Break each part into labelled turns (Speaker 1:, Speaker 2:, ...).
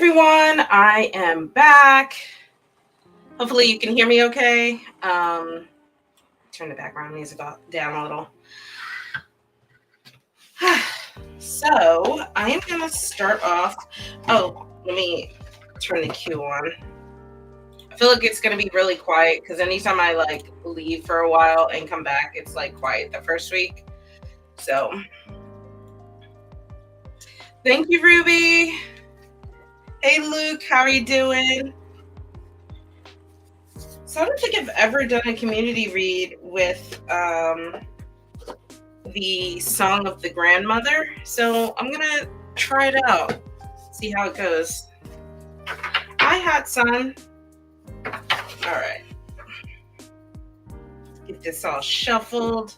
Speaker 1: everyone, I am back. Hopefully you can hear me okay. Turn the background music down a little. So I am going to start off. Oh, let me turn the cue on. I feel like it's going to be really quiet because anytime I leave for a while and come back, it's quiet the first week. So thank you, Ruby. Hey, Luke, how are you doing? So I don't think I've ever done a community read with the Song of the Grandmother. So I'm going to try it out, see how it goes. Hi, Hot Sun. All right. Get this all shuffled.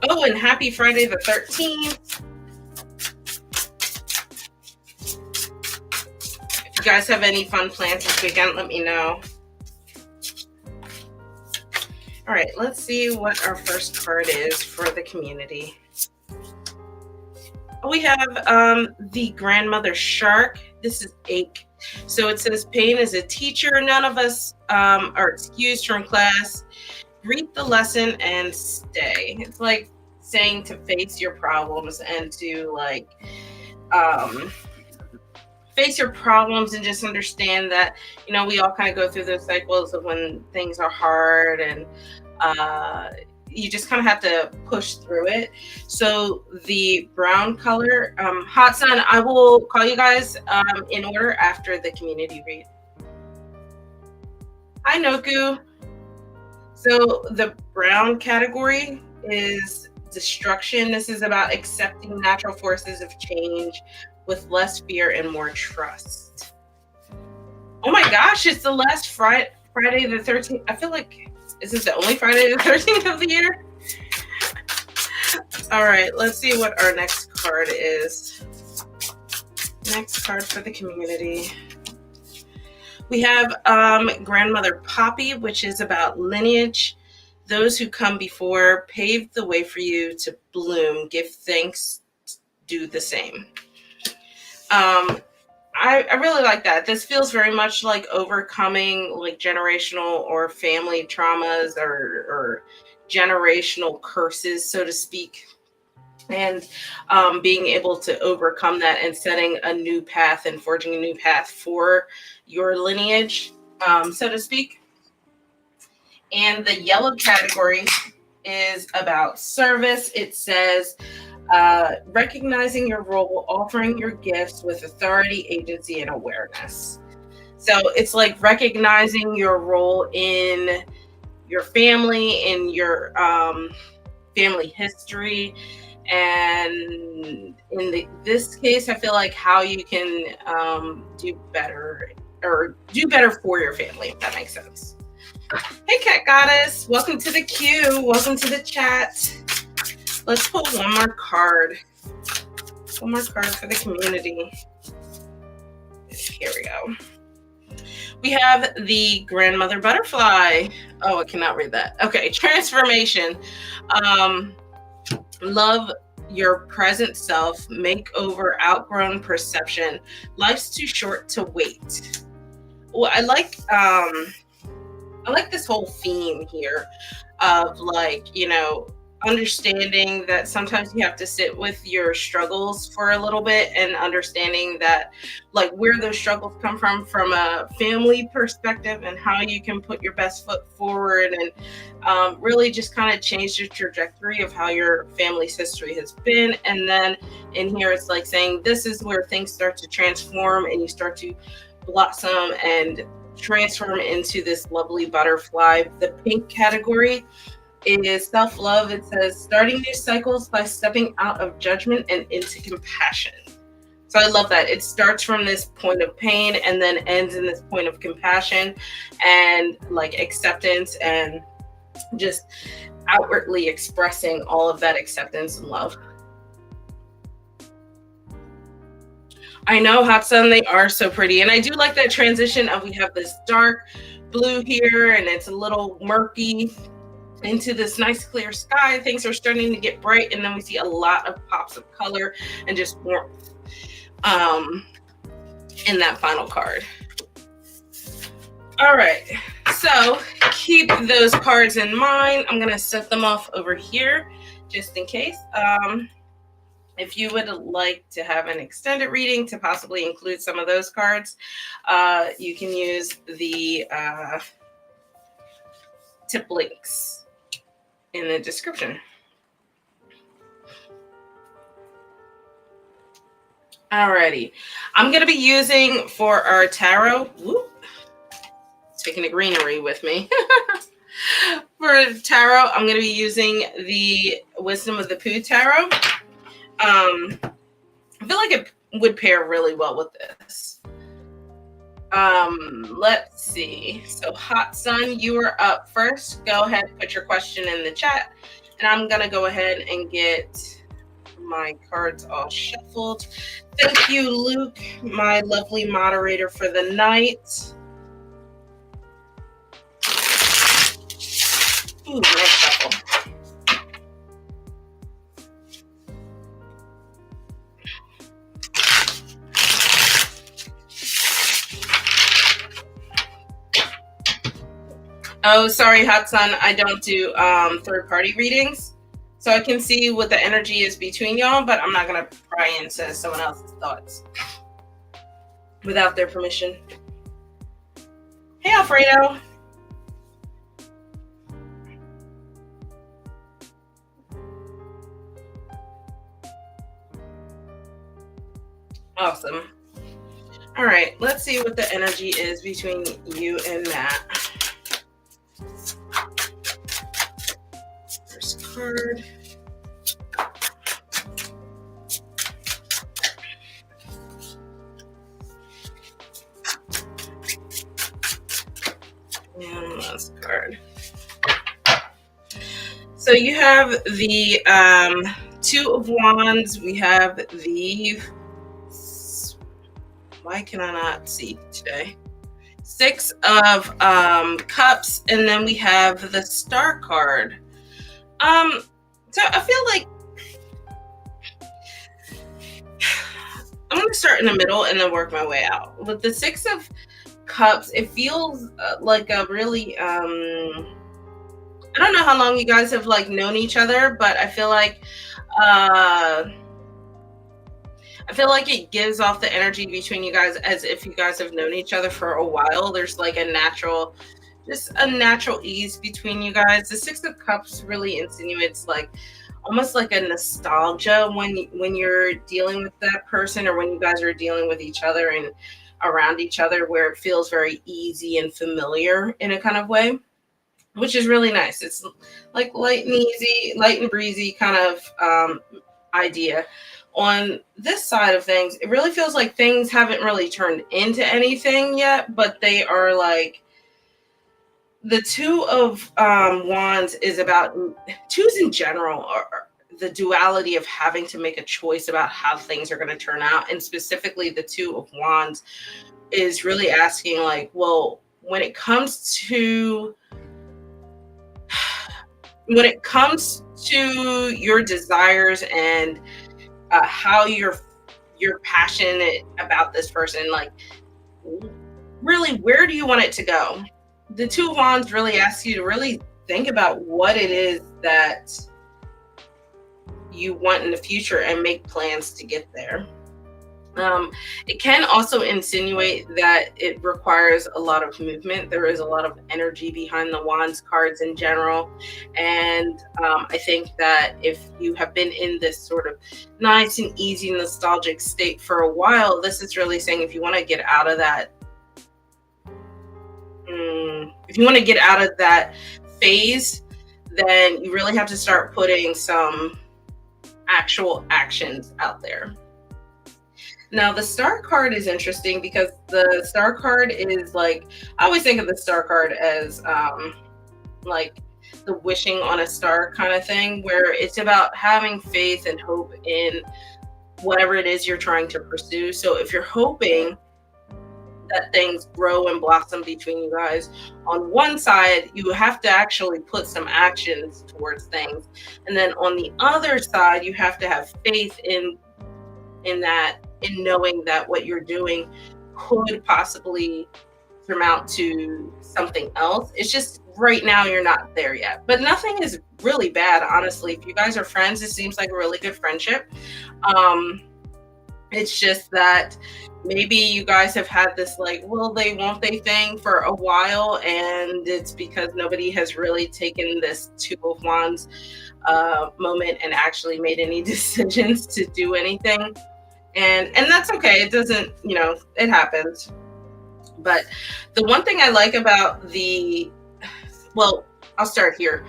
Speaker 1: Oh, and happy Friday the 13th. If you guys have any fun plans this weekend, let me know. All right, let's see what our first card is for the community. We have the Grandmother Shark. This is Ache. So it says, pain is a teacher. None of us are excused from class. Read the lesson and stay. It's like saying to face your problems and to face your problems and just understand that, we all kind of go through those cycles of when things are hard and you just kind of have to push through it. So the brown color, Hot Sun, I will call you guys in order after the community read. Hi, Noku. So the brown category is destruction. This is about accepting natural forces of change with less fear and more trust. Oh my gosh, it's the last Friday the 13th. I feel like, is this the only Friday the 13th of the year? All right, let's see what our next card is. Next card for the community. We have Grandmother Poppy, which is about lineage. Those who come before paved the way for you to bloom. Give thanks, do the same. I really like that. This feels very much like overcoming generational or family traumas or generational curses, so to speak. And being able to overcome that and setting a new path and forging a new path for your lineage, so to speak. And the yellow category is about service. It says, recognizing your role, offering your gifts with authority, agency, and awareness. So it's like recognizing your role in your family, in your family history. And in this case, I feel like how you can do better for your family, if that makes sense. Hey, Cat Goddess, welcome to the queue. Welcome to the chat. Let's pull one more card. One more card for the community. Here we go. We have the Grandmother Butterfly. Oh, I cannot read that. Okay, transformation. Love your present self, makeover, outgrown perception. Life's too short to wait. Well, I like this whole theme here of understanding that sometimes you have to sit with your struggles for a little bit and understanding that where those struggles come from a family perspective and how you can put your best foot forward and really just kind of change the trajectory of how your family's history has been. And then in here, it's saying this is where things start to transform and you start to blossom and transform into this lovely butterfly. The pink category is self-love. It says starting new cycles by stepping out of judgment and into compassion. So I love that. It starts from this point of pain and then ends in this point of compassion and acceptance and just outwardly expressing all of that acceptance and love. I know, Hot Sun, they are so pretty. And I do like that transition of we have this dark blue here and it's a little murky. into this nice clear sky. Things are starting to get bright, and then we see a lot of pops of color and just warmth um, in that final card. All right, so keep those cards in mind. I'm gonna set them off over here just in case. If you would like to have an extended reading to possibly include some of those cards, you can use the tip links in the description. Alrighty, I'm going to be using for our tarot, taking the greenery with me. For tarot, I'm going to be using the Wisdom of the Pooh tarot. I feel like it would pair really well with this. Let's see. So Hot Sun, you are up first. Go ahead, put your question in the chat, and I'm going to go ahead and get my cards all shuffled. Thank you, Luke, my lovely moderator for the night. Ooh, nice shuffle. Oh, sorry, Hot Sun. I don't do third-party readings. So I can see what the energy is between y'all, but I'm not going to pry into someone else's thoughts without their permission. Hey, Alfredo. Awesome. All right, let's see what the energy is between you and Matt. First card. And last card. So you have the Two of Wands. We have the... Why can I not see today? Six of Cups, and then we have the Star card. So I feel like I'm going to start in the middle and then work my way out. With the Six of Cups, it feels like a really I don't know how long you guys have like known each other, but I feel like it gives off the energy between you guys as if you guys have known each other for a while. There's like a natural ease between you guys. The Six of Cups really insinuates like almost like a nostalgia when you're dealing with that person, or when you guys are dealing with each other and around each other, where it feels very easy and familiar in a kind of way, which is really nice. It's like light and easy, light and breezy kind of idea. On this side of things, it really feels like things haven't really turned into anything yet, but they are like, the Two of Wands is about, twos in general are the duality of having to make a choice about how things are going to turn out. And specifically the Two of Wands is really asking like, well, when it comes to your desires and how you're passionate about this person, like really, where do you want it to go? The Two of Wands really asks you to really think about what it is that you want in the future and make plans to get there. It can also insinuate that it requires a lot of movement. There is a lot of energy behind the Wands cards in general. And I think that if you have been in this sort of nice and easy nostalgic state for a while, this is really saying if you want to get out of that, phase, then you really have to start putting some actual actions out there. Now, the Star card is interesting because the Star card is like, I always think of the Star card as like the wishing on a star kind of thing, where it's about having faith and hope in whatever it is you're trying to pursue. So if you're hoping that things grow and blossom between you guys. On one side, you have to actually put some actions towards things. And then on the other side, you have to have faith in knowing that what you're doing could possibly amount to something else. It's just right now you're not there yet. But nothing is really bad, honestly. If you guys are friends, it seems like a really good friendship. It's just that maybe you guys have had this like will they won't they thing for a while, and it's because nobody has really taken this Two of Wands moment and actually made any decisions to do anything. And that's okay. It doesn't, it happens. But the one thing I like about I'll start here.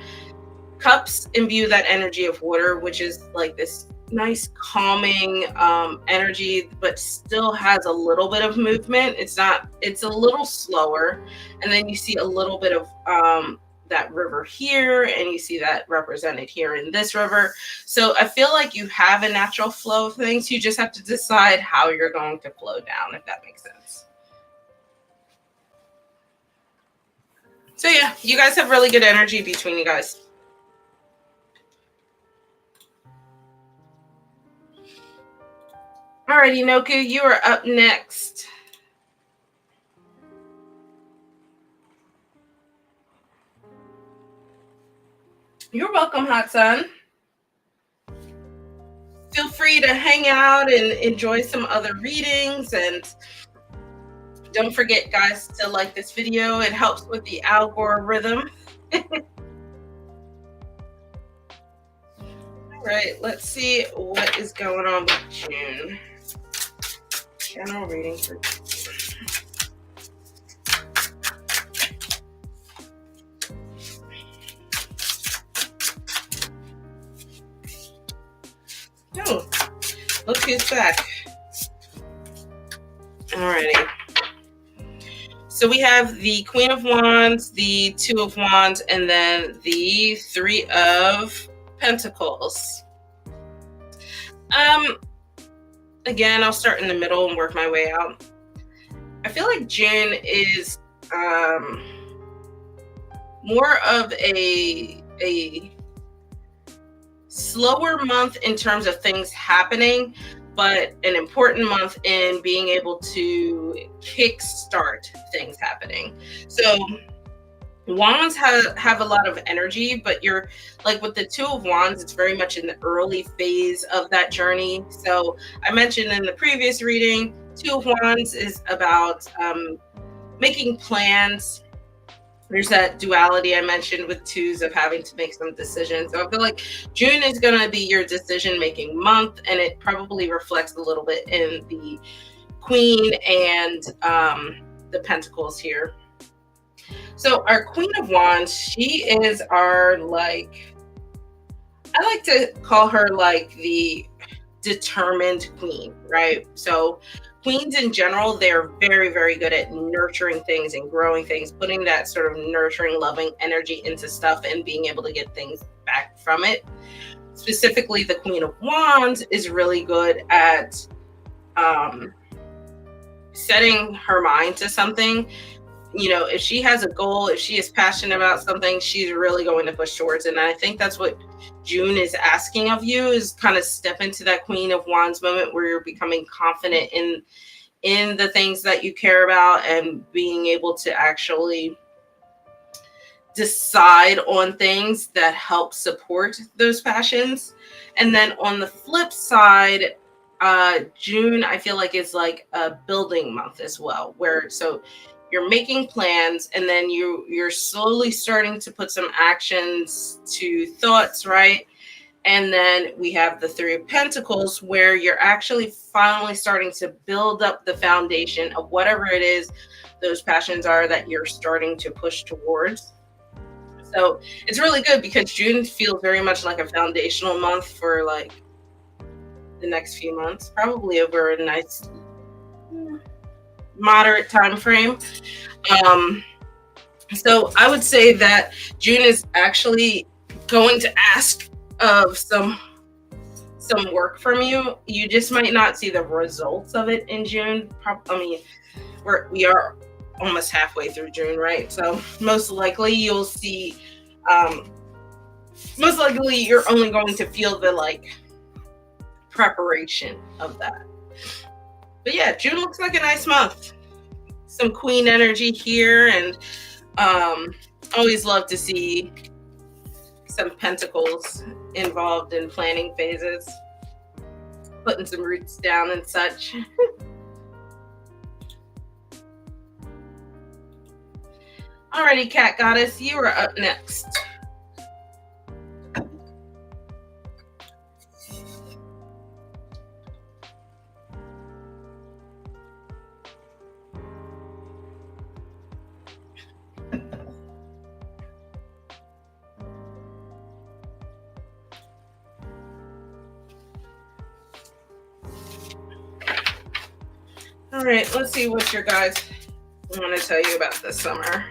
Speaker 1: Cups imbue that energy of water, which is like this nice calming energy, but still has a little bit of movement. It's a little slower. And then you see a little bit of that river here, and you see that represented here in this river. So I feel like you have a natural flow of things. You just have to decide how you're going to flow down, if that makes sense. So yeah, you guys have really good energy between you guys. Alrighty, Noku, you are up next. You're welcome, Hot Sun. Feel free to hang out and enjoy some other readings, and don't forget, guys, to like this video. It helps with the algorithm. All right, let's see what is going on with June. General reading for oh, look who's back. Alrighty. So we have the Queen of Wands, the Two of Wands, and then the Three of Pentacles. Again, I'll start in the middle and work my way out. I feel like June is more of a slower month in terms of things happening, but an important month in being able to kickstart things happening. So Wands have a lot of energy, but you're like with the Two of Wands, it's very much in the early phase of that journey. So I mentioned in the previous reading, Two of Wands is about making plans. There's that duality I mentioned with twos of having to make some decisions. So I feel like June is going to be your decision-making month, and it probably reflects a little bit in the Queen and the Pentacles here. So our Queen of Wands, she is our, like, I like to call her like the determined queen, right? So queens in general, they're very, very good at nurturing things and growing things, putting that sort of nurturing, loving energy into stuff and being able to get things back from it. Specifically, the Queen of Wands is really good at setting her mind to something. If she has a goal, if she is passionate about something, she's really going to push towards it. And I think that's what June is asking of you, is kind of step into that Queen of Wands moment where you're becoming confident in the things that you care about and being able to actually decide on things that help support those passions. And then on the flip side, June, I feel like, is like a building month as well, where you're making plans, and then you're slowly starting to put some actions to thoughts, right? And then we have the Three of Pentacles, where you're actually finally starting to build up the foundation of whatever it is those passions are that you're starting to push towards. So it's really good because June feels very much like a foundational month for like the next few months, probably over a nice moderate time frame. So I would say that June is actually going to ask of some some work from you. You just might not see the results of it in June. I mean, we are almost halfway through June, right? So most likely you'll see, um, most likely you're only going to feel the like preparation of that. But yeah, June looks like a nice month. Some queen energy here, and always love to see some pentacles involved in planning phases, putting some roots down and such. Alrighty, Cat Goddess, you are up next. All right, let's see what your guys want to tell you about this summer.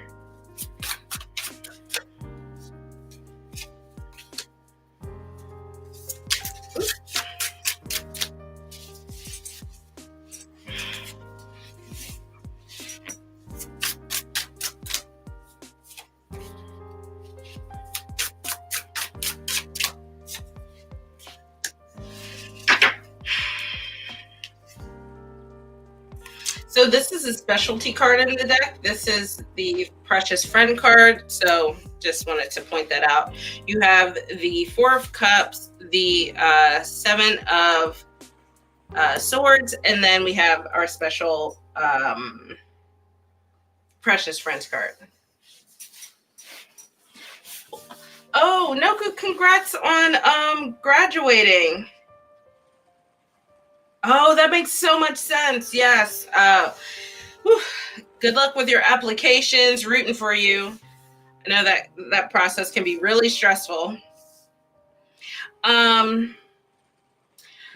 Speaker 1: So this is a specialty card in the deck. This is the Precious Friend card. So just wanted to point that out. You have the Four of Cups, the Seven of Swords, and then we have our special Precious Friends card. Oh, Noku, congrats on graduating. Oh, that makes so much sense. Yes. Good luck with your applications. Rooting for you. I know that process can be really stressful.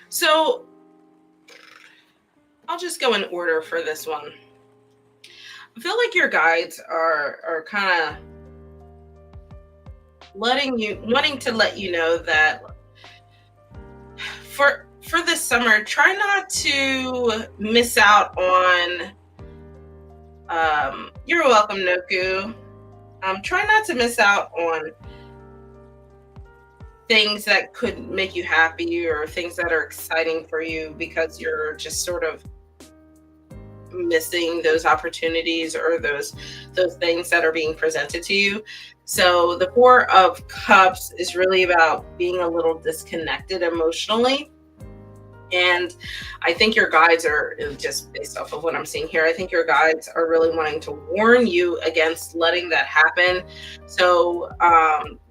Speaker 1: So I'll just go in order for this one. I feel like your guides are kind of wanting to let you know that for this summer, try not to miss out on, you're welcome, Noku. Try not to miss out on things that could make you happy or things that are exciting for you because you're just sort of missing those opportunities or those things that are being presented to you. So the Four of Cups is really about being a little disconnected emotionally. And I think your guides are, just based off of what I'm seeing here, I think your guides are really wanting to warn you against letting that happen. So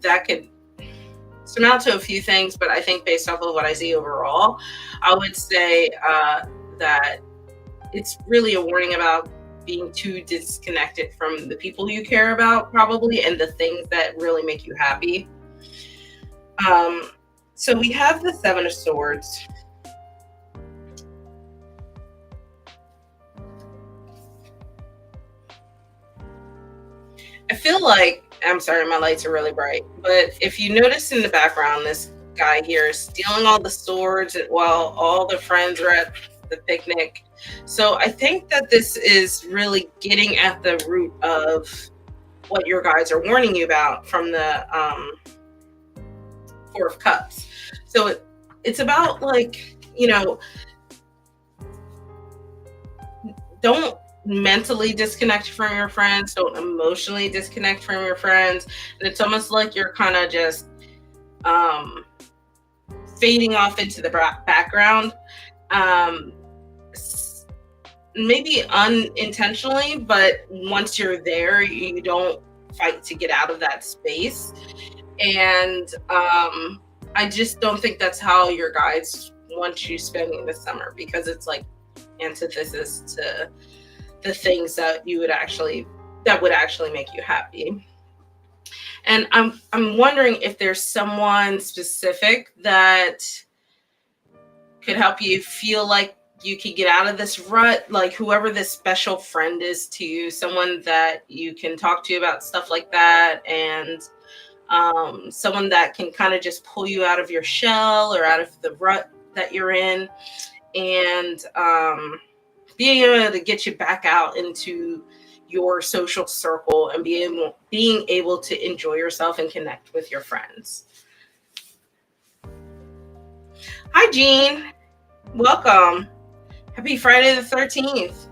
Speaker 1: that could amount to a few things, but I think based off of what I see overall, I would say that it's really a warning about being too disconnected from the people you care about, probably, and the things that really make you happy. So we have the Seven of Swords. I feel like, I'm sorry, my lights are really bright, but if you notice in the background, this guy here is stealing all the swords while all the friends are at the picnic. So I think that this is really getting at the root of what your guides are warning you about from the Four of Cups. So it's about, like, don't mentally disconnect from your friends, don't emotionally disconnect from your friends. And it's almost like you're kind of just fading off into the background, maybe unintentionally, but once you're there, you don't fight to get out of that space. And I just don't think that's how your guides want you spending the summer, because it's like antithesis to the things that would actually make you happy. And I'm wondering if there's someone specific that could help you feel like you could get out of this rut, like whoever this special friend is to you, someone that you can talk to about stuff like that, and someone that can kind of just pull you out of your shell or out of the rut that you're in, and being able to get you back out into your social circle and being able to enjoy yourself and connect with your friends. Hi, Jean. Welcome. Happy Friday the 13th.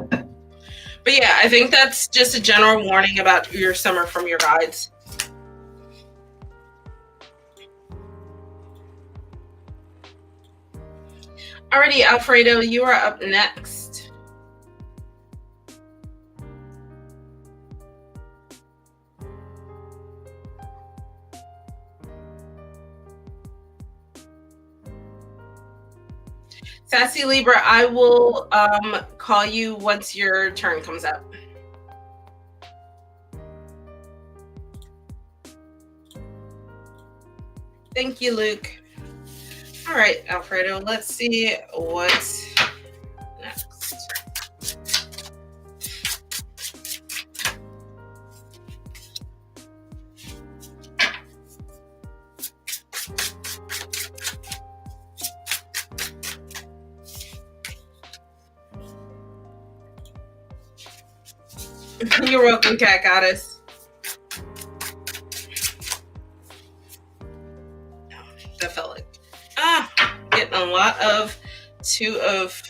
Speaker 1: But yeah, I think that's just a general warning about your summer from your guides. Alrighty, Alfredo, you are up next. Sassy Libra, I will call you once your turn comes up. Thank you, Luke. All right, Alfredo, let's see what's next. You're welcome, Cat Goddess. That felt like getting a lot of Two of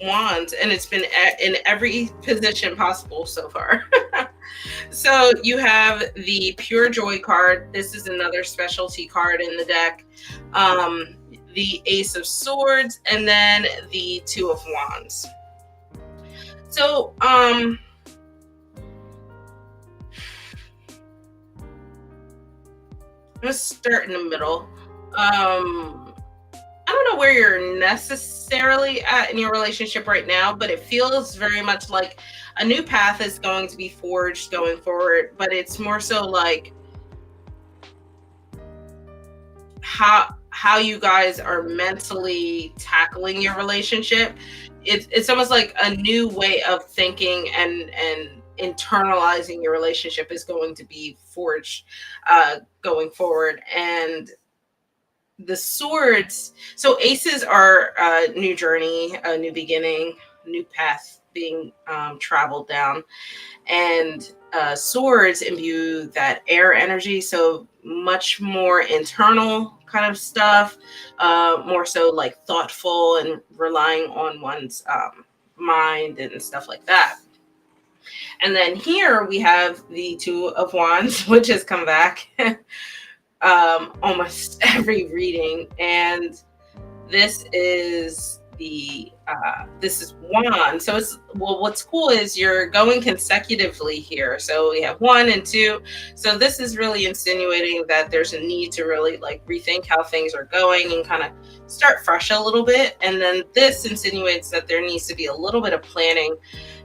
Speaker 1: Wands, and it's been in every position possible so far. So you have the Pure Joy card. This is another specialty card in the deck. The Ace of Swords, and then the Two of Wands. So let's start in the middle. I don't know where you're necessarily at in your relationship right now, but it feels very much like a new path is going to be forged going forward. But it's more so like how you guys are mentally tackling your relationship. It's almost like a new way of thinking and internalizing your relationship is going to be forged going forward. And the swords, so aces are a new journey, a new beginning, new path being traveled down, and swords imbue that air energy, so much more internal kind of stuff, more so like thoughtful and relying on one's mind and stuff like that. And then here we have the Two of Wands, which has come back almost every reading, and this is this is one. So it's, well, what's cool is you're going consecutively here. So we have 1 and 2. So this is really insinuating that there's a need to really like rethink how things are going and kind of start fresh a little bit. And then this insinuates that there needs to be a little bit of planning.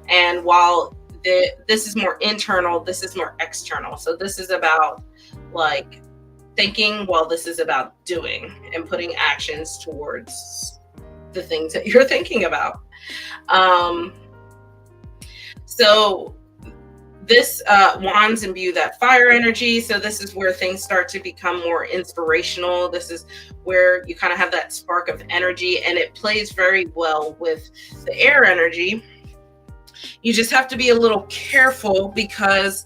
Speaker 1: And while this is more internal, this is more external. So this is about like thinking, while this is about doing and putting actions towards the things that you're thinking about. So this wands imbue that fire energy. So this is where things start to become more inspirational. This is where you kind of have that spark of energy, and it plays very well with the air energy. You just have to be a little careful because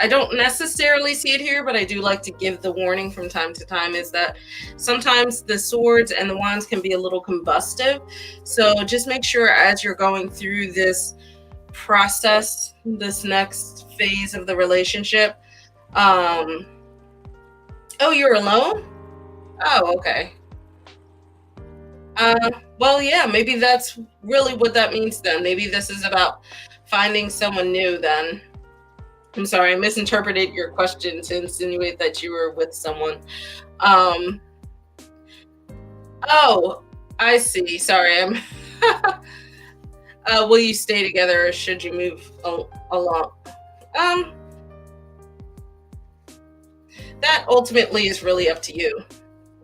Speaker 1: I don't necessarily see it here, but I do like to give the warning from time to time, is that sometimes the swords and the wands can be a little combustive. So just make sure as you're going through this process, this next phase of the relationship. Oh, you're alone? Oh, okay. Well, yeah, maybe that's really what that means then. Maybe this is about finding someone new then. I'm sorry, I misinterpreted your question to insinuate that you were with someone. Oh, I see. Sorry, I'm. Will you stay together or should you move along? That ultimately is really up to you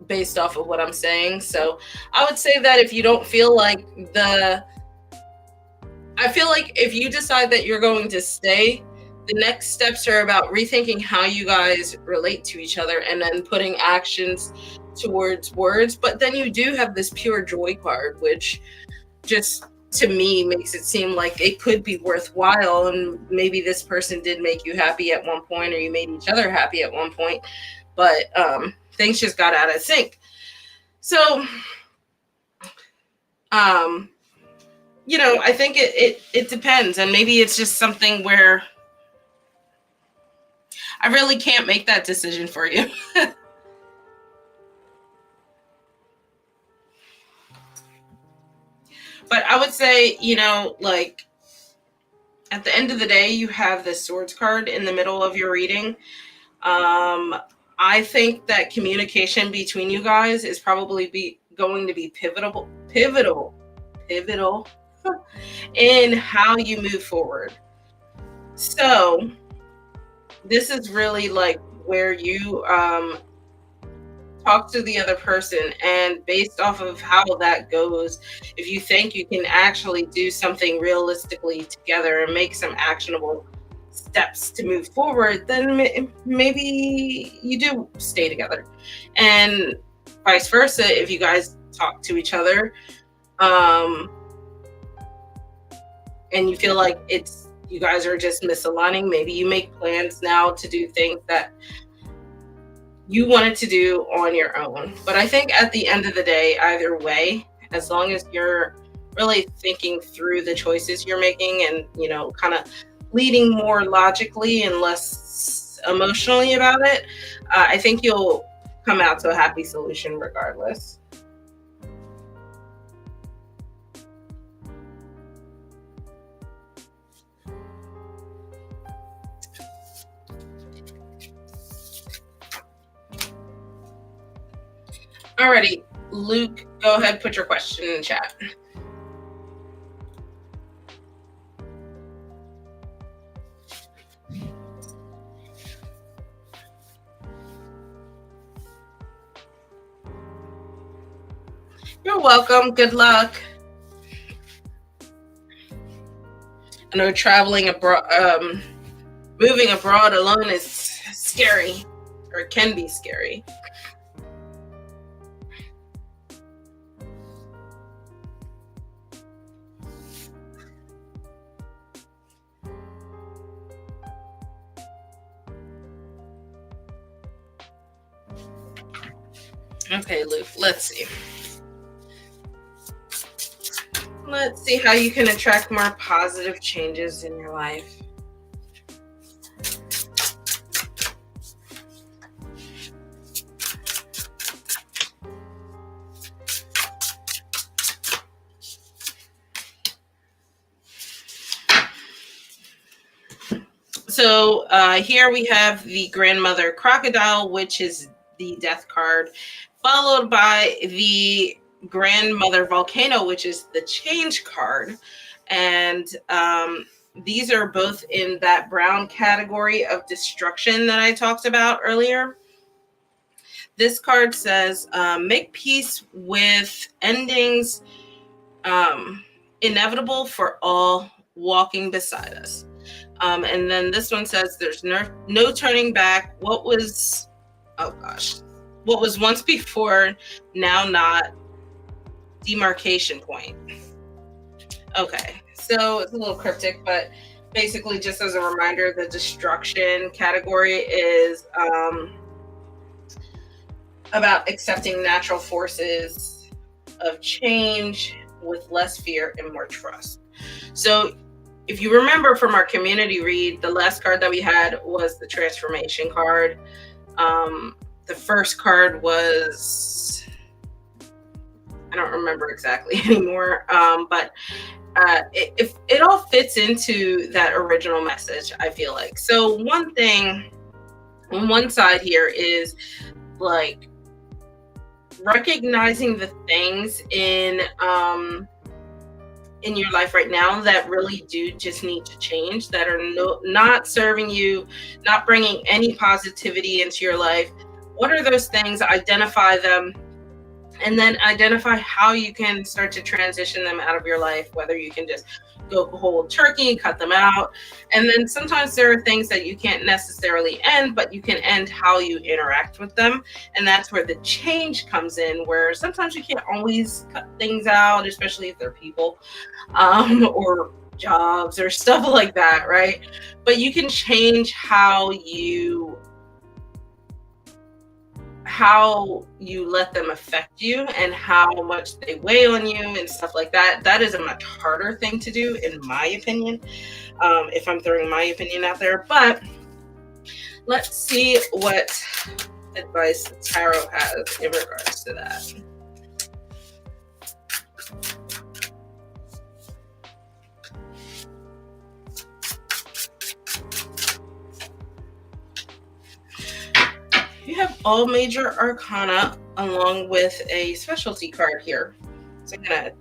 Speaker 1: based off of what I'm saying. So I would say that if you don't feel like the I feel like if you decide that you're going to stay, the next steps are about rethinking how you guys relate to each other and then putting actions towards words. But then you do have this pure joy card, which just to me makes it seem like it could be worthwhile, and maybe this person did make you happy at one point, or you made each other happy at one point, but things just got out of sync. So I think it depends, and maybe it's just something where I really can't make that decision for you. But I would say, like at the end of the day, you have this swords card in the middle of your reading. I think that communication between you guys is probably going to be pivotal in how you move forward. So this is really like where you talk to the other person, and based off of how that goes, if you think you can actually do something realistically together and make some actionable steps to move forward, then maybe you do stay together. And vice versa, if you guys talk to each other and you feel like you guys are just misaligning, maybe you make plans now to do things that you wanted to do on your own. But I think at the end of the day, either way, as long as you're really thinking through the choices you're making and, kind of leading more logically and less emotionally about it, I think you'll come out to a happy solution regardless. Alrighty, Luke, go ahead, put your question in the chat. You're welcome. Good luck. I know traveling abroad, moving abroad alone is scary, or it can be scary. Okay, Luke, let's see. Let's see how you can attract more positive changes in your life. So here we have the Grandmother Crocodile, which is the death card, followed by the Grandmother Volcano, which is the change card. And these are both in that brown category of destruction that I talked about earlier. This card says, make peace with endings inevitable for all walking beside us. And then this one says, there's no turning back. What was once before, now not, demarcation point. Okay, so it's a little cryptic, but basically just as a reminder, the destruction category is about accepting natural forces of change with less fear and more trust. So if you remember from our community read, the last card that we had was the transformation card. The first card was, I don't remember exactly anymore, but it all fits into that original message, I feel like. So one thing on one side here is like recognizing the things in your life right now that really do just need to change, that are not serving you, not bringing any positivity into your life. What are those things? Identify them and then identify how you can start to transition them out of your life, whether you can just go whole turkey, cut them out. And then sometimes there are things that you can't necessarily end, but you can end how you interact with them. And that's where the change comes in, where sometimes you can't always cut things out, especially if they're people, or jobs or stuff like that, right? But you can change how you let them affect you and how much they weigh on you and stuff like that. That is a much harder thing to do, in my opinion, if I'm throwing my opinion out there. But let's see what advice the tarot has in regards to that. You have all major arcana along with a specialty card here. So I'm going to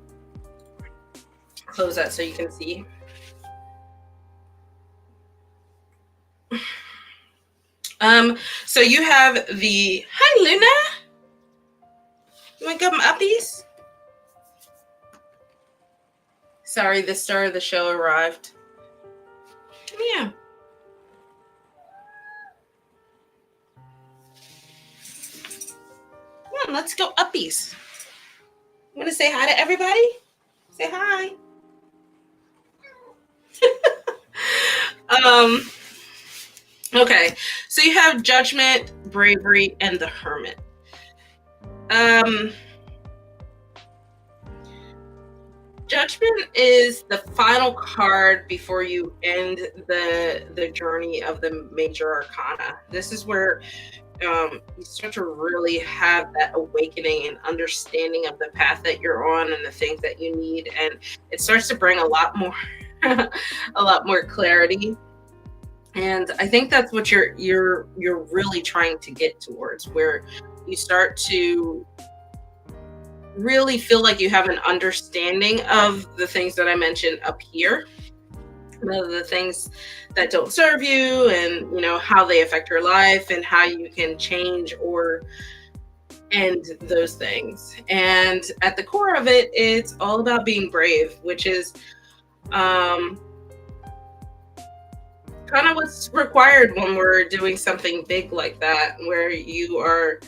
Speaker 1: close that so you can see. So you have the, hi Luna, you want to come uppies? Sorry, the star of the show arrived. Yeah. Come on, let's go uppies. I'm going to say hi to everybody. Say hi. Okay, so you have Judgment, Bravery, and the Hermit. Judgment is the final card before you end the journey of the major arcana. This is where you start to really have that awakening and understanding of the path that you're on and the things that you need, and it starts to bring a lot more clarity. And I think that's what you're really trying to get towards, where you start to really feel like you have an understanding of the things that I mentioned up here, the things that don't serve you, and how they affect your life and how you can change or end those things. And at the core of it, it's all about being brave, which is kind of what's required when we're doing something big like that, where you are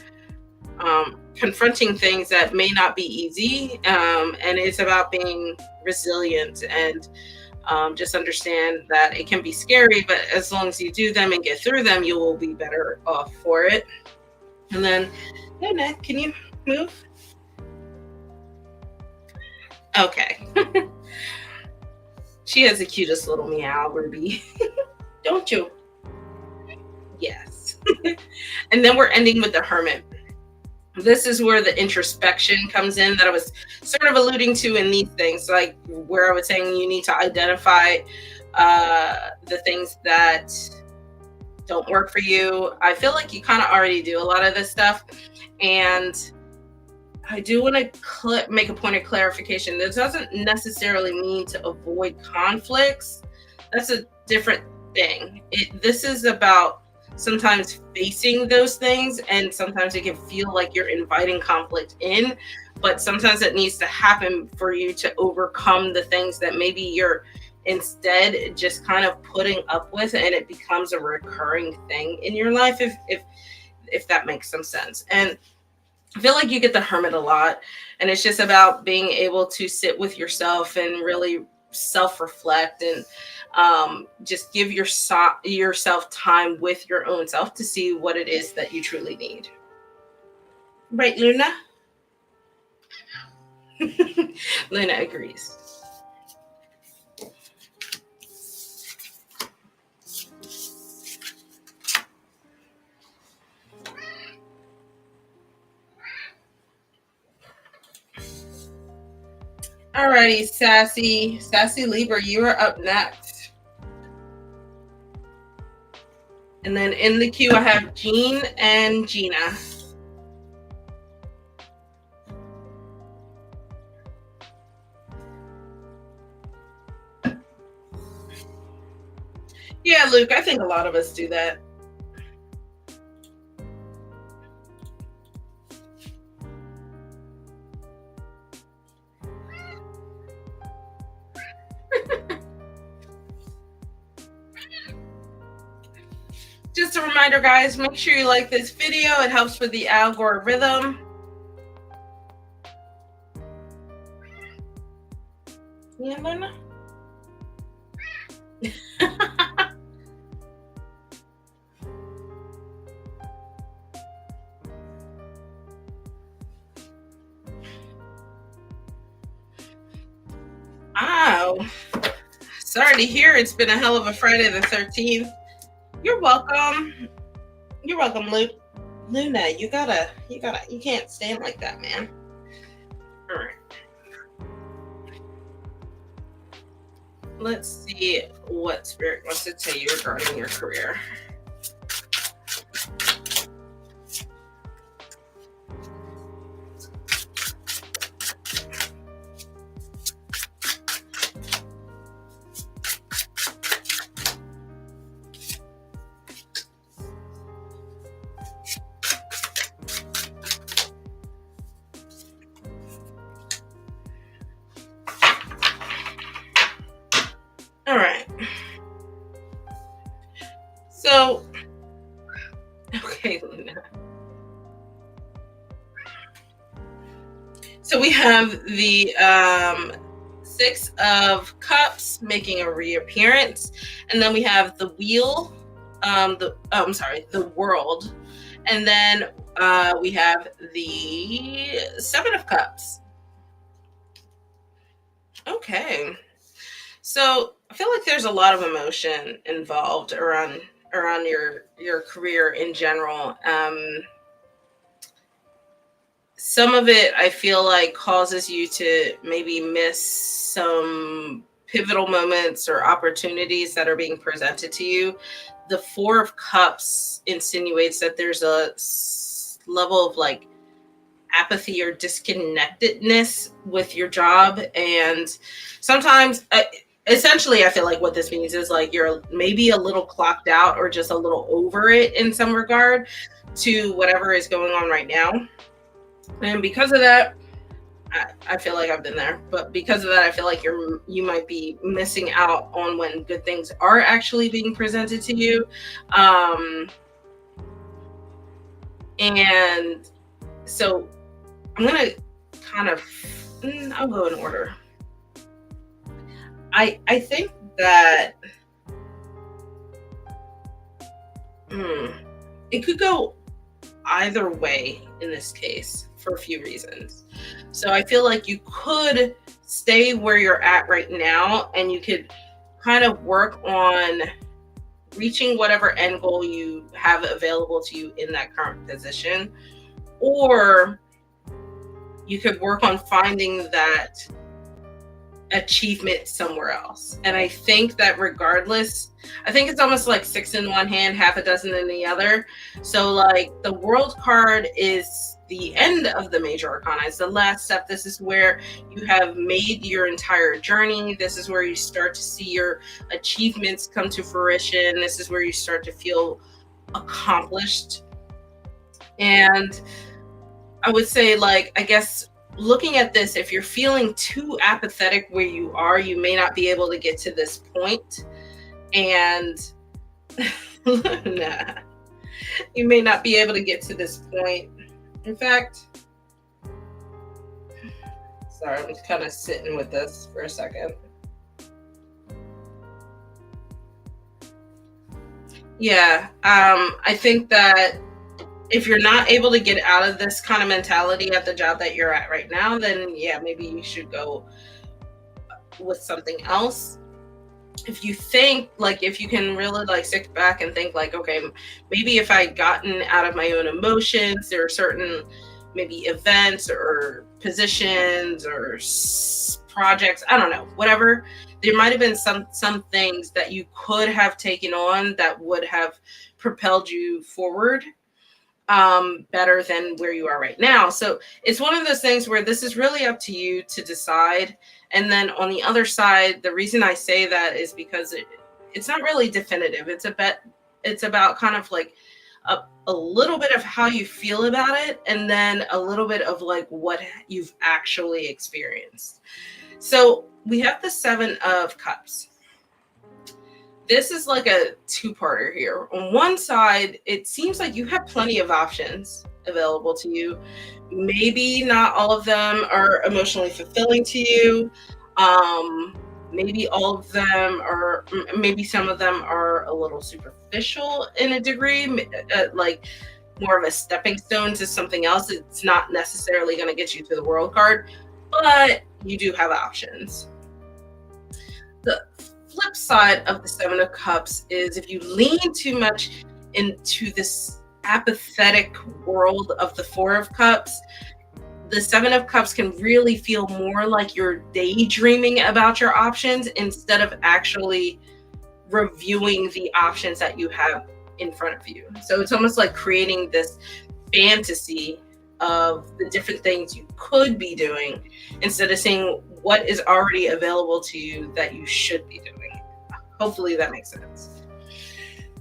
Speaker 1: confronting things that may not be easy, and it's about being resilient and just understand that it can be scary, but as long as you do them and get through them, you will be better off for it. And then, Luna, can you move? Okay. She has the cutest little meow, Ruby. Don't you? Yes. And then we're ending with the Hermit. This is where the introspection comes in that I was sort of alluding to in these things, like where I was saying you need to identify the things that don't work for you. I feel like you kind of already do a lot of this stuff, and I do want to make a point of clarification. This doesn't necessarily mean to avoid conflicts. That's a different thing. This is about sometimes facing those things, and sometimes it can feel like you're inviting conflict in, but sometimes it needs to happen for you to overcome the things that maybe you're instead just kind of putting up with, and it becomes a recurring thing in your life, if that makes some sense. And I feel like you get the Hermit a lot, and it's just about being able to sit with yourself and really self-reflect and just give yourself time with your own self to see what it is that you truly need. Right, Luna? Luna agrees. Alrighty, Sassy Libra, you are up next. And then in the queue, I have Jean and Gina. Yeah, Luke, I think a lot of us do that. Just a reminder, guys, make sure you like this video. It helps with the algorithm. Yeah, Luna? Oh, sorry to hear it's been a hell of a Friday the 13th. You're welcome. You're welcome, Luna. You can't stand like that, man. All right. Let's see what Spirit wants to tell you regarding your career. All right. So, okay, Luna. So we have the Six of Cups making a reappearance, and then we have the Wheel, the World, and then we have the Seven of Cups. Okay. So I feel like there's a lot of emotion involved around your career in general. Some of it I feel like causes you to maybe miss some pivotal moments or opportunities that are being presented to you. The Four of Cups insinuates that there's a level of like apathy or disconnectedness with your job, and sometimes essentially I feel like what this means is like you're maybe a little clocked out or just a little over it in some regard to whatever is going on right now. And because of that, I feel like I've been there, but because of that, I feel like you might be missing out on when good things are actually being presented to you. And so I'm gonna kind of I'll go in order. I think that it could go either way in this case for a few reasons. So I feel like you could stay where you're at right now and you could kind of work on reaching whatever end goal you have available to you in that current position, or you could work on finding that achievement somewhere else. And I think that regardless, I think it's almost like six in one hand, half a dozen in the other. So like the World card is the end of the major arcana. It's the last step. This is where you have made your entire journey. This is where you start to see your achievements come to fruition. This is where you start to feel accomplished. And I would say, like, I guess looking at this, if you're feeling too apathetic where you are, you may not be able to get to this point. And nah, you may not be able to get to this point. In fact, sorry, I'm just kind of sitting with this for a second. Yeah, I think that if you're not able to get out of this kind of mentality at the job that you're at right now, then yeah, maybe you should go with something else. If you think like, if you can really like sit back and think like, okay, maybe if I gotten out of my own emotions, there are certain maybe events or positions or projects, I don't know, whatever, there might have been some things that you could have taken on that would have propelled you forward better than where you are right now. So it's one of those things where this is really up to you to decide. And then on the other side, the reason I say that is because it's not really definitive. It's about kind of like a little bit of how you feel about it, and then a little bit of like what you've actually experienced. So we have the Seven of Cups. This is like a two-parter here. On one side, it seems like you have plenty of options available to you. Maybe not all of them are emotionally fulfilling to you. Um, Maybe all of them are, maybe some of them are a little superficial in a degree, like more of a stepping stone to something else. It's not necessarily going to get you to the world card, but you do have options. The flip side of the Seven of Cups is if you lean too much into this apathetic world of the Four of Cups, the Seven of Cups can really feel more like you're daydreaming about your options instead of actually reviewing the options that you have in front of you. So it's almost like creating this fantasy of the different things you could be doing instead of seeing what is already available to you that you should be doing. Hopefully that makes sense.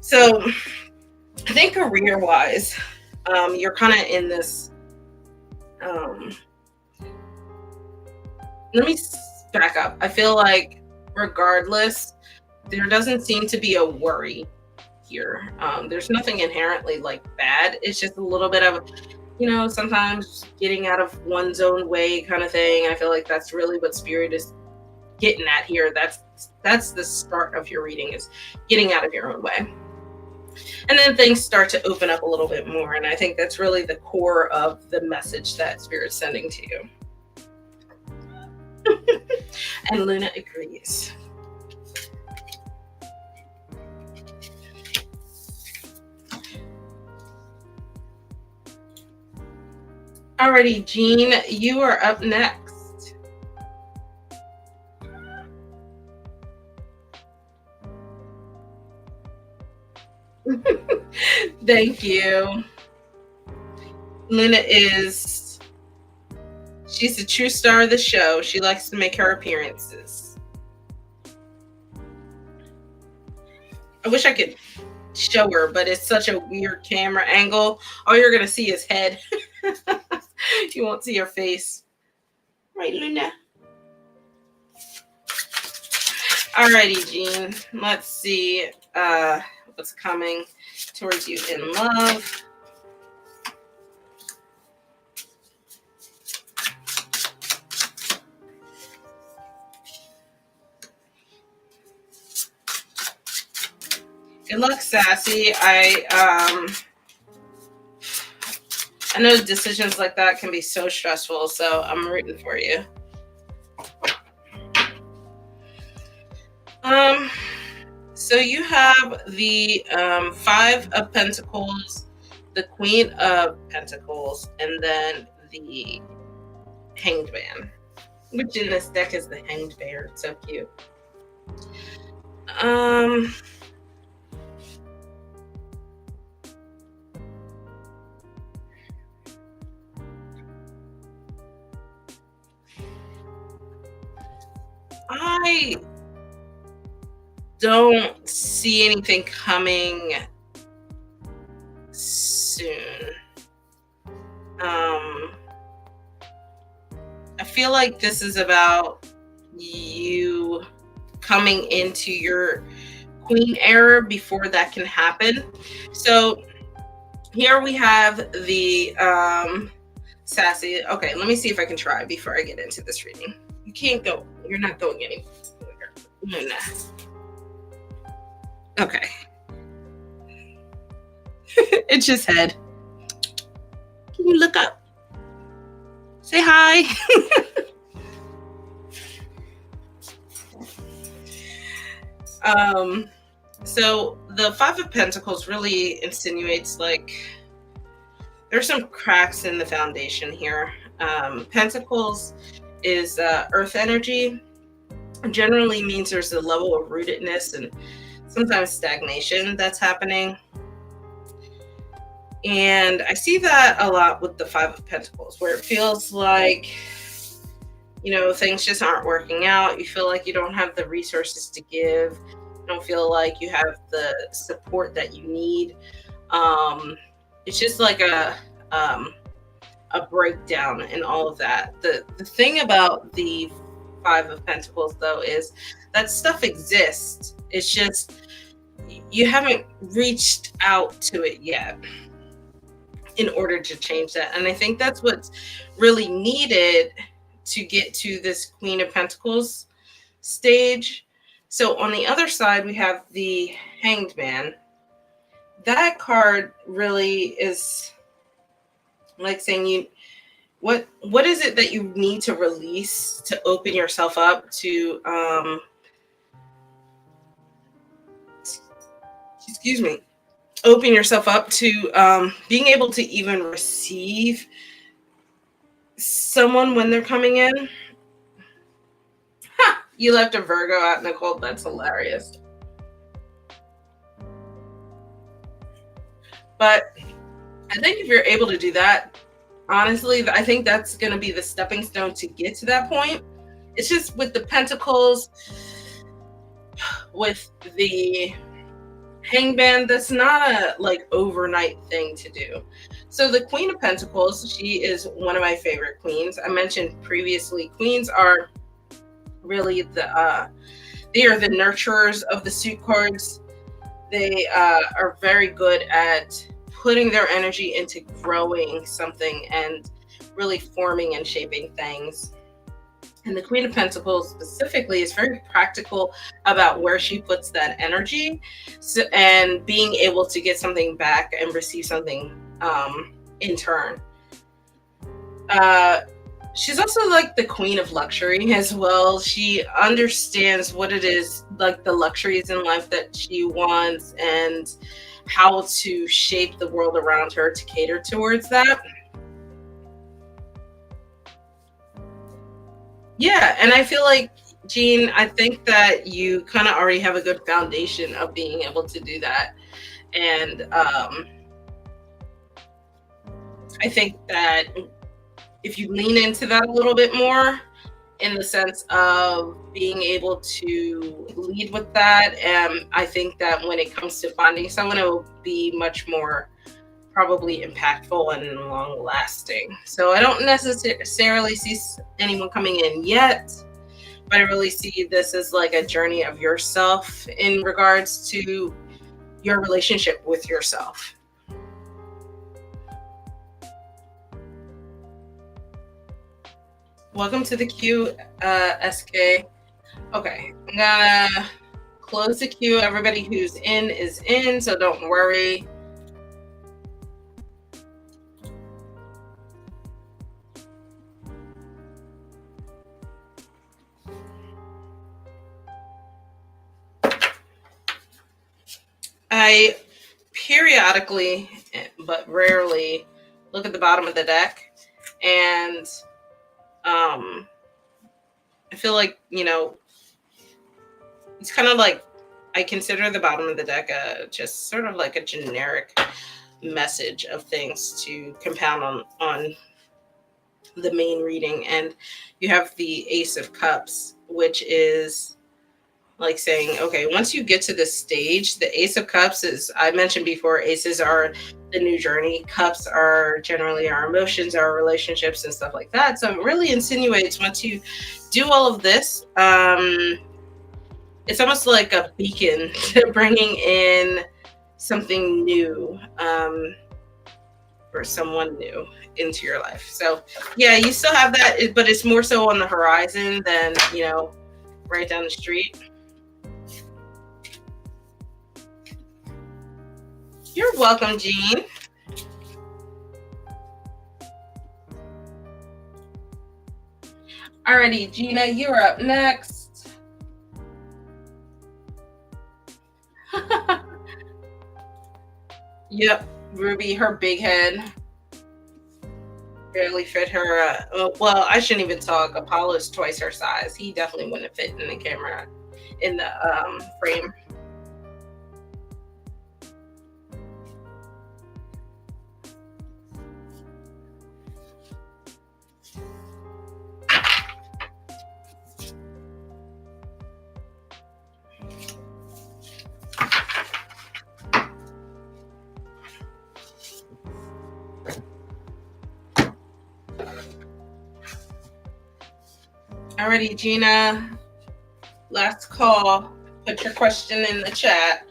Speaker 1: So I think career wise, you're kind of in this. Let me back up. I feel like regardless, there doesn't seem to be a worry here. There's nothing inherently like bad. It's just a little bit of, sometimes getting out of one's own way kind of thing. I feel like that's really what Spirit is getting at here. That's the start of your reading, is getting out of your own way. And then things start to open up a little bit more. And I think that's really the core of the message that Spirit's sending to you. And Luna agrees. Alrighty, Jean, you are up next. Thank you. Luna she's the true star of the show. She likes to make her appearances. I wish I could show her, but it's such a weird camera angle. All you're going to see is head. You won't see her face. Right, Luna? Alrighty, Jean. Let's see what's coming towards you in love. Good luck, Sassy. I know decisions like that can be so stressful, so I'm rooting for you. So you have the Five of Pentacles, the Queen of Pentacles, and then the Hanged Man, which in this deck is the Hanged Bear. It's so cute. I don't see anything coming soon. I feel like this is about you coming into your Queen era before that can happen. So here we have the Sassy. Okay, let me see if I can try before I get into this reading. You can't go. You're not going anywhere. No. Okay. It's just head. Can you look up? Say hi. So the Five of Pentacles really insinuates like there's some cracks in the foundation here. Pentacles is earth energy. Generally means there's a level of rootedness and sometimes stagnation that's happening. And I see that a lot with the Five of Pentacles, where it feels like, things just aren't working out. You feel like you don't have the resources to give. You don't feel like you have the support that you need. It's just like a breakdown in all of that. The thing about the Five of Pentacles, though, is that stuff exists. It's just you haven't reached out to it yet in order to change that. And I think that's what's really needed to get to this Queen of Pentacles stage. So on the other side, we have the Hanged Man. That card really is like saying what is it that you need to release to open yourself up to excuse me, open yourself up to being able to even receive someone when they're coming in. Ha! You left a Virgo out, Nicole. That's hilarious. But I think if you're able to do that, honestly, I think that's going to be the stepping stone to get to that point. It's just with the Pentacles, with the Hangman, that's not a like overnight thing to do. So the Queen of Pentacles, she is one of my favorite queens. I mentioned previously, queens are really they are the nurturers of the suit cards. They are very good at putting their energy into growing something and really forming and shaping things. And the Queen of Pentacles specifically is very practical about where she puts that energy, and being able to get something back and receive something in turn. She's also like the queen of luxury as well. She understands what it is, like the luxuries in life that she wants and how to shape the world around her to cater towards that. Yeah, and I feel like, Jean, I think that you kind of already have a good foundation of being able to do that. And I think that if you lean into that a little bit more, in the sense of being able to lead with that, I think that when it comes to finding someone, it will be much more probably impactful and long lasting. So I don't necessarily see anyone coming in yet, but I really see this as like a journey of yourself in regards to your relationship with yourself. Welcome to the queue, SK. Okay, I'm gonna close the queue. Everybody who's in is in, so don't worry. I periodically, but rarely, look at the bottom of the deck, and I feel like, it's kind of like, I consider the bottom of the deck just sort of like a generic message of things to compound on the main reading. And you have the Ace of Cups, which is like saying, okay, once you get to this stage, the Ace of Cups is, I mentioned before, aces are the new journey. Cups are generally our emotions, our relationships, and stuff like that. So it really insinuates once you do all of this, it's almost like a beacon to bringing in something new, or someone new into your life. So yeah, you still have that, but it's more so on the horizon than, right down the street. You're welcome, Jean. Alrighty, Gina, you're up next. Yep, Ruby, her big head barely fit her. Well, I shouldn't even talk. Apollo's twice her size. He definitely wouldn't fit in the camera, in the frame. Alrighty, Gina. Last call. Put your question in the chat.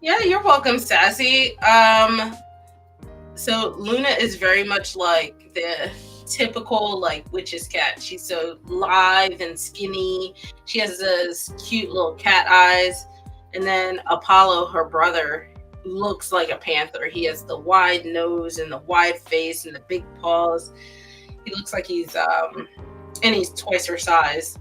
Speaker 1: Yeah, you're welcome, Sassy. So Luna is very much like the typical like witch's cat. She's so lithe and skinny. She has those cute little cat eyes. And then Apollo, her brother, looks like a panther. He has the wide nose and the wide face and the big paws. He looks like and he's twice her size.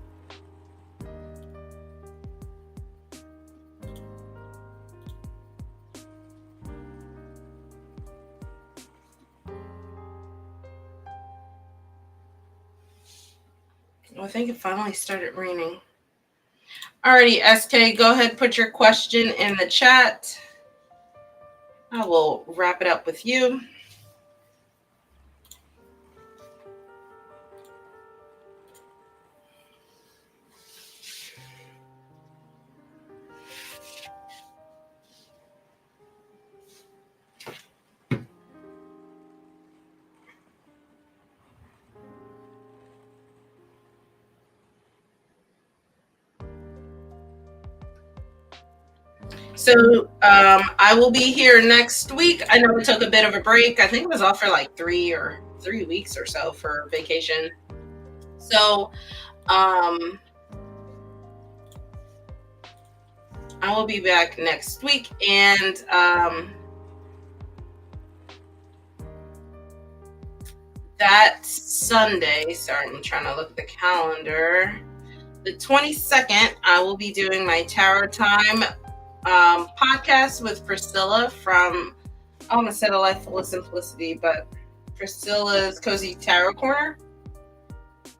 Speaker 1: Well, I think it finally started raining. Alrighty, SK, go ahead, put your question in the chat. I will wrap it up with you. So I will be here next week. I know we took a bit of a break. I think it was off for like 3 weeks or so for vacation. So I will be back next week, and that Sunday, sorry, I'm trying to look at the calendar. The 22nd, I will be doing my Tarot Time podcast with Priscilla from, I want to say A Life Full of Simplicity, but Priscilla's Cozy Tarot Corner.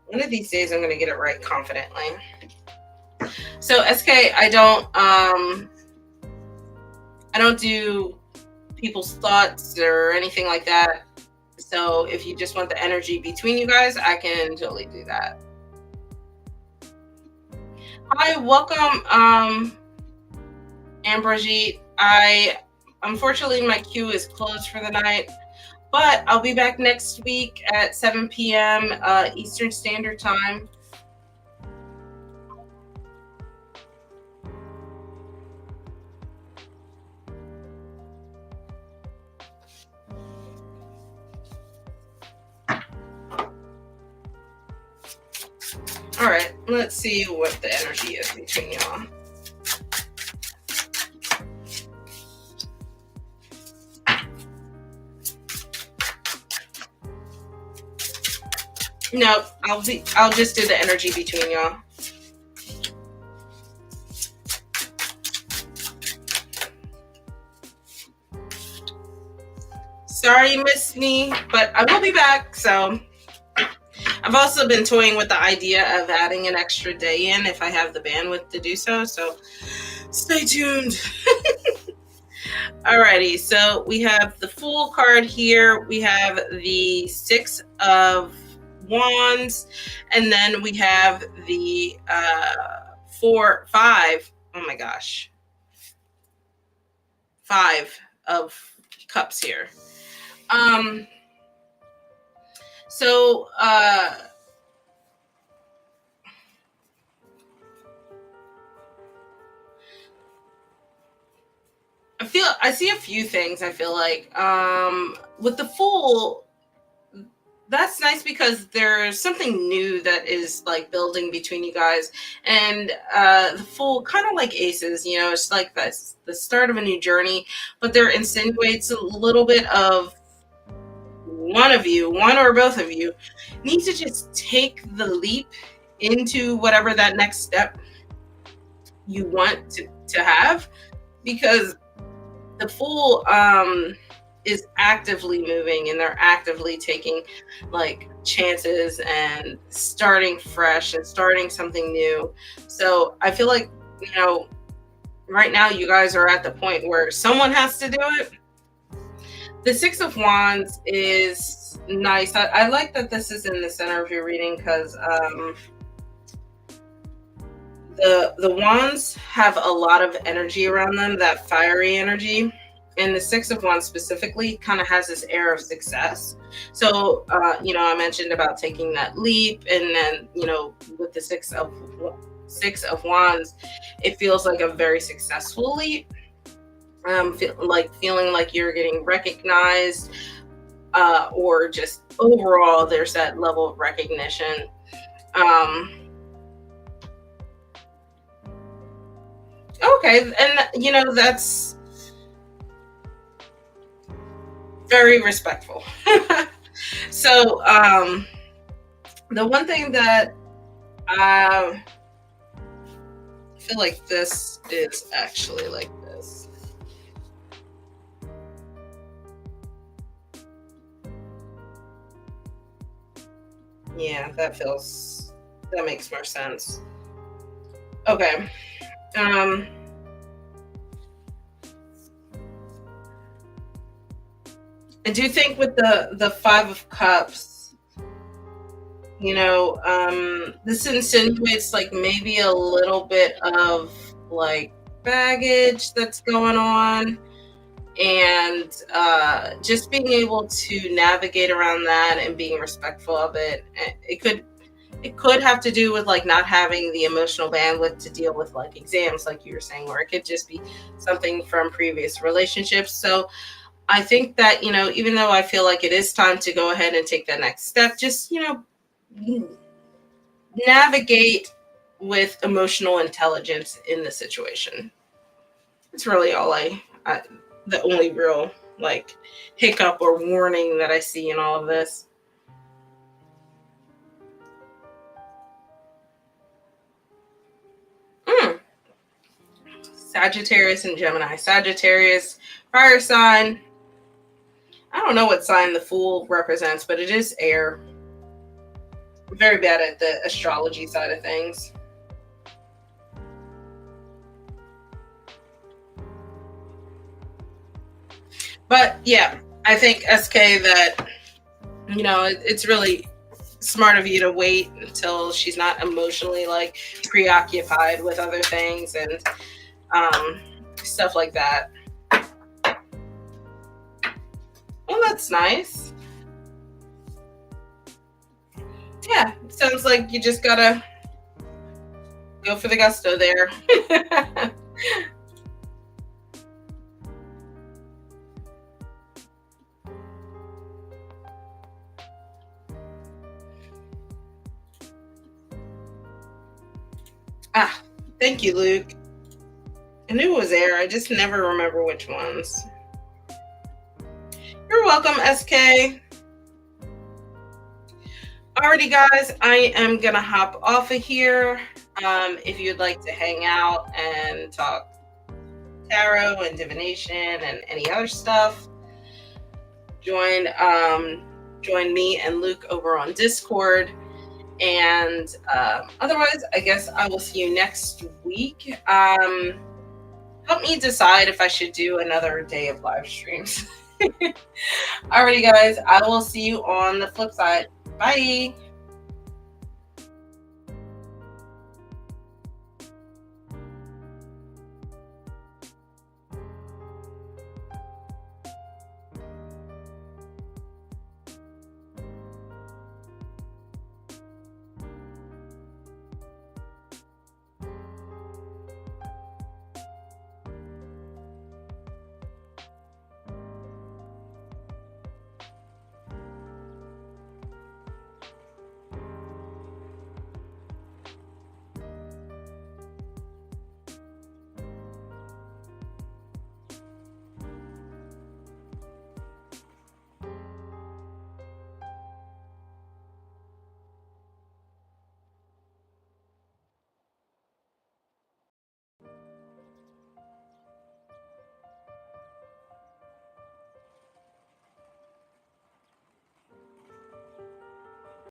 Speaker 1: One of these days I'm going to get it right confidently. So SK, I don't do people's thoughts or anything like that. So if you just want the energy between you guys, I can totally do that. Hi, welcome, Ambrogite. Unfortunately, my queue is closed for the night, but I'll be back next week at 7 p.m. Eastern Standard Time. All right, let's see what the energy is between y'all. No, I'll just do the energy between y'all. Sorry you missed me, but I will be back. So I've also been toying with the idea of adding an extra day in if I have the bandwidth to do so. So stay tuned. Alrighty, so we have the Fool card here. We have the Six of Wands, and then we have the 5. Oh my gosh, 5 of Cups here. So I see a few things. I feel like with the Fool, that's nice because there's something new that is like building between you guys. And the Fool, kind of like Aces, you know, it's like that's the start of a new journey, but there insinuates a little bit of one or both of you need to just take the leap into whatever that next step you want to have, because the Fool is actively moving and they're actively taking like chances and starting fresh and starting something new. So I feel like, you know, right now you guys are at the point where someone has to do it. The Six of Wands is nice. I like that this is in the center of your reading because the wands have a lot of energy around them, that fiery energy. And the Six of Wands specifically kind of has this air of success. So, I mentioned about taking that leap, and then, with the Six of Wands, it feels like a very successful leap. Feeling like you're getting recognized, or just overall, there's that level of recognition. Um, okay, and that's very respectful. So, the one thing that I feel like this is actually like this. Yeah, that makes more sense. Okay. Um, I do think with the Five of Cups, this insinuates like maybe a little bit of like baggage that's going on, and just being able to navigate around that and being respectful of it. It could have to do with like not having the emotional bandwidth to deal with like exams, like you were saying, or it could just be something from previous relationships. So I think that, even though I feel like it is time to go ahead and take that next step, just, navigate with emotional intelligence in the situation. It's really the only real like hiccup or warning that I see in all of this. Mm. Sagittarius and Gemini. Sagittarius, fire sign. I don't know what sign the Fool represents, but it is air. I'm very bad at the astrology side of things. But yeah, I think SK that, it's really smart of you to wait until she's not emotionally like preoccupied with other things and stuff like that. Well, that's nice. Yeah, sounds like you just gotta go for the gusto there. Ah, thank you, Luke. I knew it was air. I just never remember which ones. You're welcome, SK. Alrighty, guys, I am gonna hop off of here. If you'd like to hang out and talk tarot and divination and any other stuff, join me and Luke over on Discord. And otherwise, I guess I will see you next week. Help me decide if I should do another day of live streams. Alrighty, guys, I will see you on the flip side. Bye.